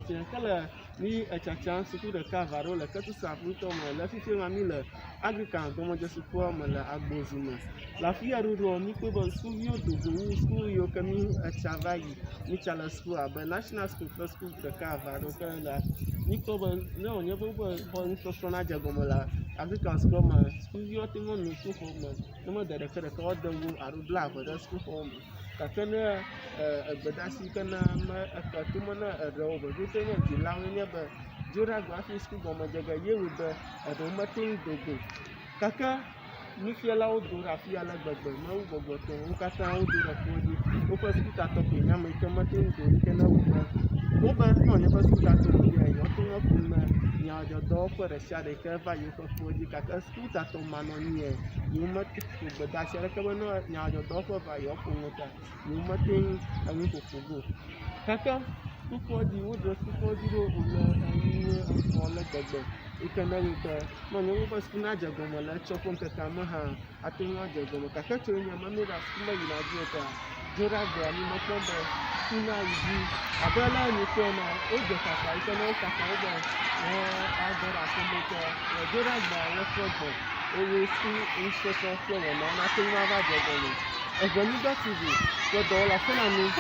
tiens que ni etsatsa suku ɖeka va ɖo le ketusa ŋutɔ me le fifi ma mi le Anglican gɔmedzɛ sukua me le Agbozu me le afi ya ɖoɖo mi kpɔ be sukuviwo do go wu suku yiwo ke mi etsa va yi mi tsa le suku abe national school kple suku ɖeka va ɖo ke le mi kpɔ be ne wònye be xɔ nusɔsrɔ̃ na dze gɔme le Anglican sukua me sukuviwo te ŋu nu sukuxɔ me ne me de ɖeke woade ŋu alo bla ave ɖe sukuxɔ me gake ne egbedasi ke ne me eke tome ne eɖewo veviete nye dzilawoe nye be dzo ɖe agba hafi suku gɔmedze ge ye wò be eɖewo mete ŋu do go gake nufialawo do ɖe afi ya ale gbegbe mewu gbɔgbɔtɔ wo katã wodo ɖe kplɔ dzi woƒe sukutatɔ koe nye ame yi ke mete ŋu do yi ke ne wu be wobe ne wònye be sukutatɔ koe yewoate ŋu aƒo me nyadzɔdɔwɔƒe ɖe sia ɖe yi ke va yewoƒe kplɔ dzi gake sukutatɔ manɔnyia yewo mete ƒo gbedasi aɖeke be ne nyadzɔdɔwɔƒe va yewoaƒo ŋu ta yewo mete ŋu enu ƒoƒo go gake sukukpɔdzi woɖe sukukpɔdzi ɖo wòle enye exɔ le gbegbe yi ke ne wu be ne wònye woƒe suku na dze gɔme le etsɔ ƒe ŋkekea me hã ate ŋu adze gɔme gake tso nye me mi ɖe suku me yina dzi o ta dzo ɖe agbea mi mekpɔ be suku na yi dzi abe le enyi kpɔe na wodze kaka yi ke ne wokaka wo be ade ɖe aseme ke dzo ɖe agbea wofɔ gbɔ eye suku nusɔsrɔ̃ kple wɔna nate ŋu ava dze gɔme Egbemigbe TV kple dɔwɔla Fenani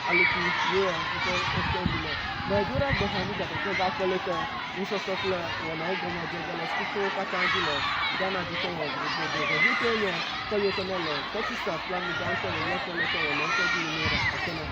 Aluku ye eƒe yina me dzo ɖe agbe hã mi gake va kpɔ le ke nusɔsrɔ̃ kple wɔnawo gɔmedzedze le sukuwo katã dzi le Ghana dzi ƒe vovovo vevite nye ke yiwo ke ne le Texas kple Amigã ŋutɔ le nye kpɔ le ke wɔnawo ƒe dzi yime ɖe ake na